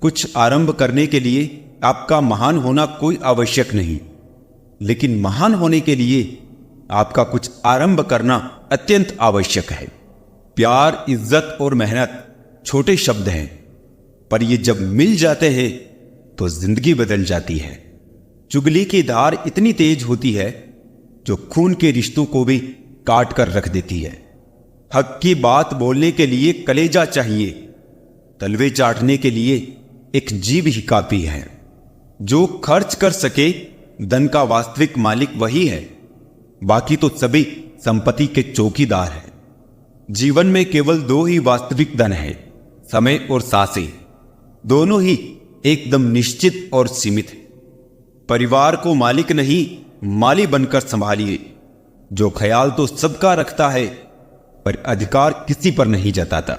कुछ आरंभ करने के लिए आपका महान होना कोई आवश्यक नहीं, लेकिन महान होने के लिए आपका कुछ आरंभ करना अत्यंत आवश्यक है। प्यार, इज्जत और मेहनत छोटे शब्द हैं, पर ये जब मिल जाते हैं तो जिंदगी बदल जाती है। चुगली की धार इतनी तेज होती है जो खून के रिश्तों को भी काट कर रख देती है। हक की बात बोलने के लिए कलेजा चाहिए, तलवे चाटने के लिए एक जीभ ही काफी है। जो खर्च कर सके धन का वास्तविक मालिक वही है, बाकी तो सभी संपत्ति के चौकीदार हैं। जीवन में केवल दो ही वास्तविक धन है, समय और सांसें। दोनों ही एकदम निश्चित और सीमित है। परिवार को मालिक नहीं माली बनकर संभालिए। जो ख्याल तो सबका रखता है पर अधिकार किसी पर नहीं जताता।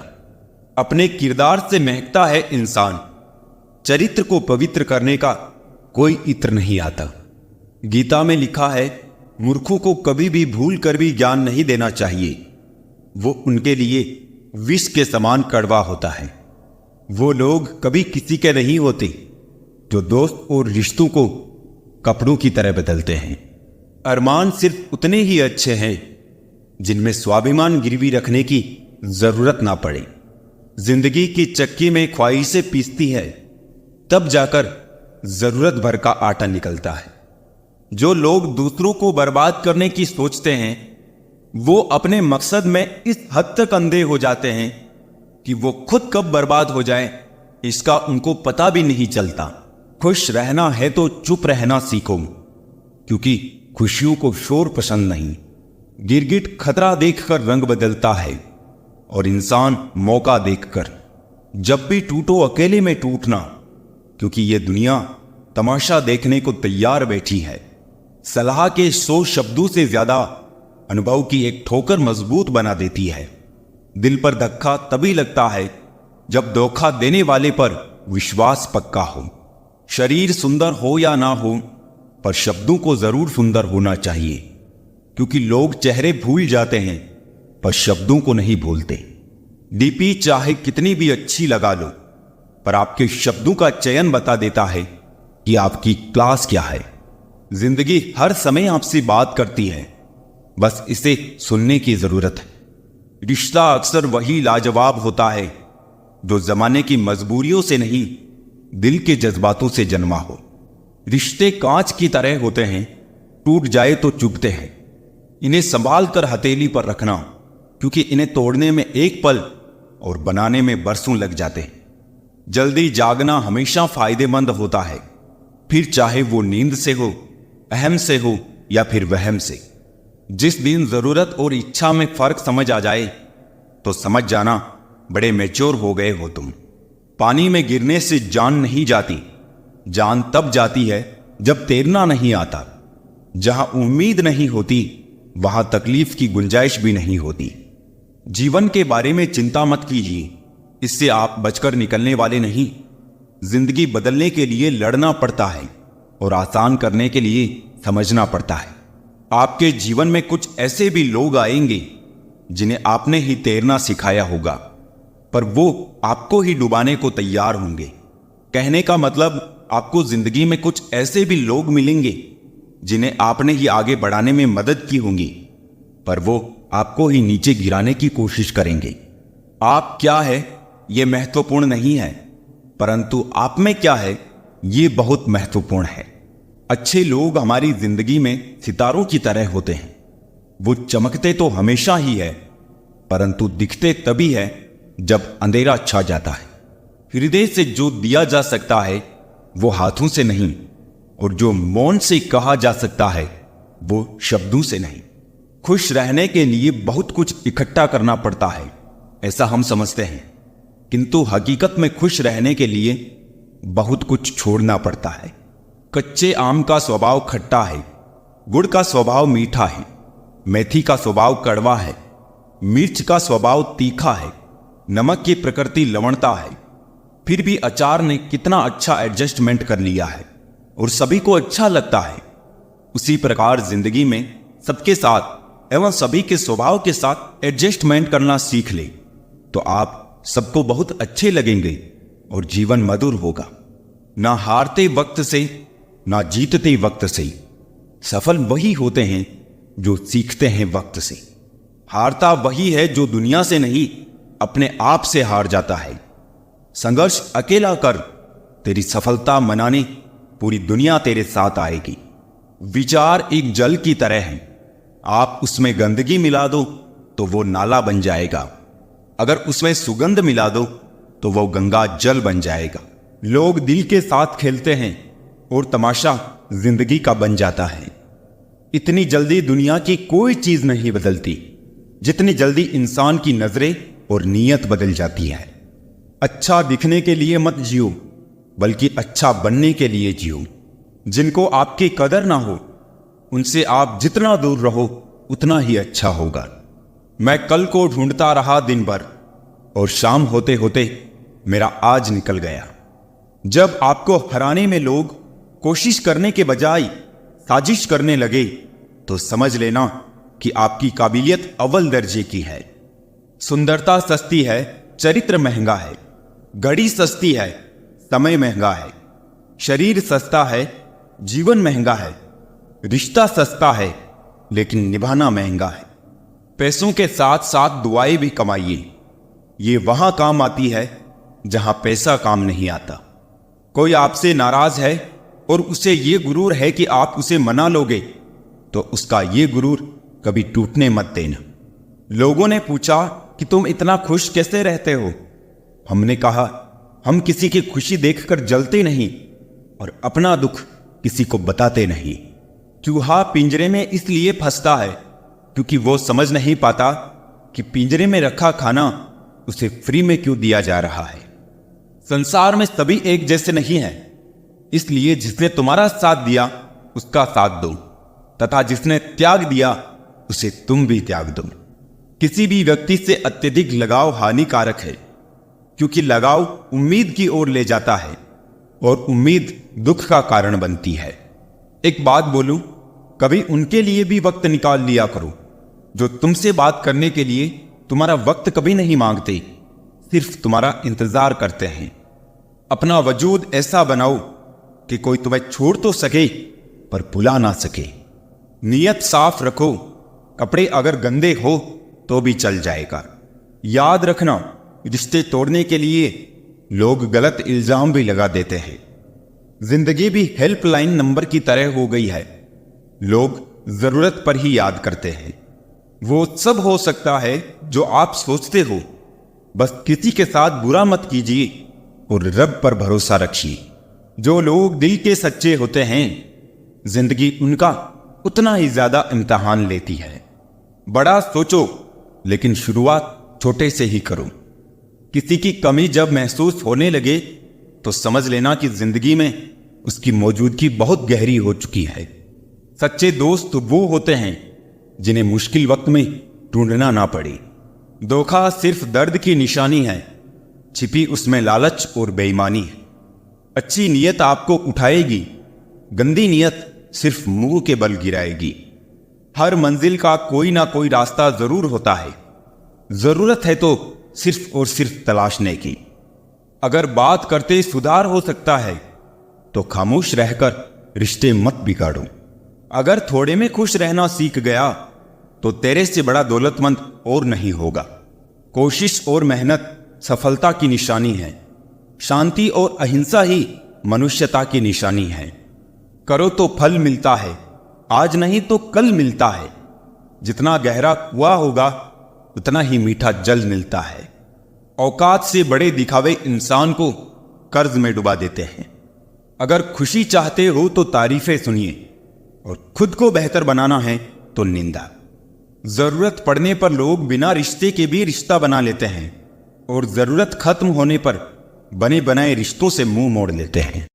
अपने किरदार से महकता है इंसान। चरित्र को पवित्र करने का कोई इत्र नहीं आता। गीता में लिखा है, मूर्खों को कभी भी भूल कर भी ज्ञान नहीं देना चाहिए। वो उनके लिए विष के समान कड़वा होता है। वो लोग कभी किसी के नहीं होते जो दोस्त और रिश्तों को कपड़ों की तरह बदलते हैं। अरमान सिर्फ उतने ही अच्छे हैं जिनमें स्वाभिमान गिरवी रखने की जरूरत ना पड़े। जिंदगी की चक्की में ख्वाहिशें पीसती है, तब जाकर जरूरत भर का आटा निकलता है। जो लोग दूसरों को बर्बाद करने की सोचते हैं वो अपने मकसद में इस हद तक अंधे हो जाते हैं कि वो खुद कब बर्बाद हो जाए इसका उनको पता भी नहीं चलता। खुश रहना है तो चुप रहना सीखो, क्योंकि खुशियों को शोर पसंद नहीं। गिरगिट खतरा देखकर रंग बदलता है और इंसान मौका देखकर। जब भी टूटो अकेले में टूटना, क्योंकि ये दुनिया तमाशा देखने को तैयार बैठी है। सलाह के 100 शब्दों से ज्यादा अनुभव की एक ठोकर मजबूत बना देती है। दिल पर धक्का तभी लगता है जब धोखा देने वाले पर विश्वास पक्का हो। शरीर सुंदर हो या ना हो, पर शब्दों को जरूर सुंदर होना चाहिए, क्योंकि लोग चेहरे भूल जाते हैं पर शब्दों को नहीं भूलते। डीपी चाहे कितनी भी अच्छी लगा लो, पर आपके शब्दों का चयन बता देता है कि आपकी क्लास क्या है। जिंदगी हर समय आपसे बात करती है, बस इसे सुनने की जरूरत है। रिश्ता अक्सर वही लाजवाब होता है जो जमाने की मजबूरियों से नहीं, दिल के जज्बातों से जन्मा हो। रिश्ते कांच की तरह होते हैं, टूट जाए तो चुभते हैं। इन्हें संभाल कर हथेली पर रखना, क्योंकि इन्हें तोड़ने में एक पल और बनाने में बरसों लग जाते हैं। जल्दी जागना हमेशा फायदेमंद होता है, फिर चाहे वो नींद से हो, अहम से हो या फिर वहम से। जिस दिन जरूरत और इच्छा में फर्क समझ आ जाए तो समझ जाना बड़े मैच्योर हो गए हो तुम। पानी में गिरने से जान नहीं जाती, जान तब जाती है जब तैरना नहीं आता। जहां उम्मीद नहीं होती वहां तकलीफ की गुंजाइश भी नहीं होती। जीवन के बारे में चिंता मत कीजिए, इससे आप बचकर निकलने वाले नहीं। जिंदगी बदलने के लिए लड़ना पड़ता है और आसान करने के लिए समझना पड़ता है। आपके जीवन में कुछ ऐसे भी लोग आएंगे जिन्हें आपने ही तैरना सिखाया होगा, पर वो आपको ही डुबाने को तैयार होंगे। कहने का मतलब, आपको जिंदगी में कुछ ऐसे भी लोग मिलेंगे जिन्हें आपने ही आगे बढ़ाने में मदद की होगी, पर वो आपको ही नीचे गिराने की कोशिश करेंगे। आप क्या है ये महत्वपूर्ण नहीं है, परंतु आप में क्या है ये बहुत महत्वपूर्ण है। अच्छे लोग हमारी जिंदगी में सितारों की तरह होते हैं। वो चमकते तो हमेशा ही है, परंतु दिखते तभी है जब अंधेरा छा जाता है। हृदय से जो दिया जा सकता है वो हाथों से नहीं, और जो मौन से कहा जा सकता है वो शब्दों से नहीं। खुश रहने के लिए बहुत कुछ इकट्ठा करना पड़ता है, ऐसा हम समझते हैं, किंतु हकीकत में खुश रहने के लिए बहुत कुछ छोड़ना पड़ता है। कच्चे आम का स्वभाव खट्टा है, गुड़ का स्वभाव मीठा है, मेथी का स्वभाव कड़वा है, मिर्च का स्वभाव तीखा है, नमक की प्रकृति लवणता है। फिर भी अचार ने कितना अच्छा एडजस्टमेंट कर लिया है और सभी को अच्छा लगता है। उसी प्रकार जिंदगी में सबके साथ एवं सभी के स्वभाव के साथ एडजस्टमेंट करना सीख ले तो आप सबको बहुत अच्छे लगेंगे और जीवन मधुर होगा। ना हारते वक्त से ना जीतते वक्त से। सफल वही होते हैं जो सीखते हैं वक्त से। हारता वही है जो दुनिया से नहीं अपने आप से हार जाता है। संघर्ष अकेला कर, तेरी सफलता मनाने पूरी दुनिया तेरे साथ आएगी। विचार एक जल की तरह है, आप उसमें गंदगी मिला दो तो वो नाला बन जाएगा, अगर उसमें सुगंध मिला दो तो वो गंगा जल बन जाएगा। लोग दिल के साथ खेलते हैं और तमाशा जिंदगी का बन जाता है। इतनी जल्दी दुनिया की कोई चीज नहीं बदलती जितनी जल्दी इंसान की नजरें और नीयत बदल जाती है। अच्छा दिखने के लिए मत जियो, बल्कि अच्छा बनने के लिए जियो। जिनको आपकी कदर ना हो उनसे आप जितना दूर रहो उतना ही अच्छा होगा। मैं कल को ढूंढता रहा दिन भर और शाम होते होते मेरा आज निकल गया। जब आपको हराने में लोग कोशिश करने के बजाय साजिश करने लगे तो समझ लेना कि आपकी काबिलियत अव्वल दर्जे की है। सुंदरता सस्ती है, चरित्र महंगा है। घड़ी सस्ती है, समय महंगा है। शरीर सस्ता है, जीवन महंगा है। रिश्ता सस्ता है, लेकिन निभाना महंगा है। पैसों के साथ साथ दुआएं भी कमाइए, ये वहां काम आती है जहां पैसा काम नहीं आता। कोई आपसे नाराज है और उसे ये गुरूर है कि आप उसे मना लोगे, तो उसका ये गुरूर कभी टूटने मत देना। लोगों ने पूछा कि तुम इतना खुश कैसे रहते हो? हमने कहा, हम किसी की खुशी देखकर जलते नहीं और अपना दुख किसी को बताते नहीं। चूहा पिंजरे में इसलिए फंसता है क्योंकि वो समझ नहीं पाता कि पिंजरे में रखा खाना उसे फ्री में क्यों दिया जा रहा है। संसार में सभी एक जैसे नहीं हैं, इसलिए जिसने तुम्हारा साथ दिया उसका साथ दो, तथा जिसने त्याग दिया उसे तुम भी त्याग दो। किसी भी व्यक्ति से अत्यधिक लगाव हानिकारक है, क्योंकि लगाव उम्मीद की ओर ले जाता है और उम्मीद दुख का कारण बनती है। एक बात बोलूं, कभी उनके लिए भी वक्त निकाल लिया करो जो तुमसे बात करने के लिए तुम्हारा वक्त कभी नहीं मांगते, सिर्फ तुम्हारा इंतजार करते हैं। अपना वजूद ऐसा बनाओ कि कोई तुम्हें छोड़ तो सके पर भुला ना सके। नियत साफ रखो, कपड़े अगर गंदे हो तो भी चल जाएगा। याद रखना, रिश्ते तोड़ने के लिए लोग गलत इल्जाम भी लगा देते हैं। जिंदगी भी हेल्पलाइन नंबर की तरह हो गई है, लोग जरूरत पर ही याद करते हैं। वो सब हो सकता है जो आप सोचते हो, बस किसी के साथ बुरा मत कीजिए और रब पर भरोसा रखिए। जो लोग दिल के सच्चे होते हैं, जिंदगी उनका उतना ही ज्यादा इम्तिहान लेती है। बड़ा सोचो लेकिन शुरुआत छोटे से ही करो। किसी की कमी जब महसूस होने लगे तो समझ लेना कि जिंदगी में उसकी मौजूदगी बहुत गहरी हो चुकी है। सच्चे दोस्त वो होते हैं जिन्हें मुश्किल वक्त में ढूंढना ना पड़े। धोखा सिर्फ दर्द की निशानी है, छिपी उसमें लालच और बेईमानी है। अच्छी नीयत आपको उठाएगी, गंदी नीयत सिर्फ मुंह के बल गिराएगी। हर मंजिल का कोई ना कोई रास्ता जरूर होता है, जरूरत है तो सिर्फ और सिर्फ तलाशने की। अगर बात करते सुधार हो सकता है तो खामोश रहकर रिश्ते मत बिगाड़ो। अगर थोड़े में खुश रहना सीख गया तो तेरे से बड़ा दौलतमंद और नहीं होगा। कोशिश और मेहनत सफलता की निशानी है। शांति और अहिंसा ही मनुष्यता की निशानी है। करो तो फल मिलता है, आज नहीं तो कल मिलता है। जितना गहरा कुआं होगा उतना ही मीठा जल मिलता है। औकात से बड़े दिखावे इंसान को कर्ज में डुबा देते हैं। अगर खुशी चाहते हो तो तारीफें सुनिए और खुद को बेहतर बनाना है तो निंदा। जरूरत पड़ने पर लोग बिना रिश्ते के भी रिश्ता बना लेते हैं और जरूरत खत्म होने पर बने बनाए रिश्तों से मुंह मोड़ लेते हैं।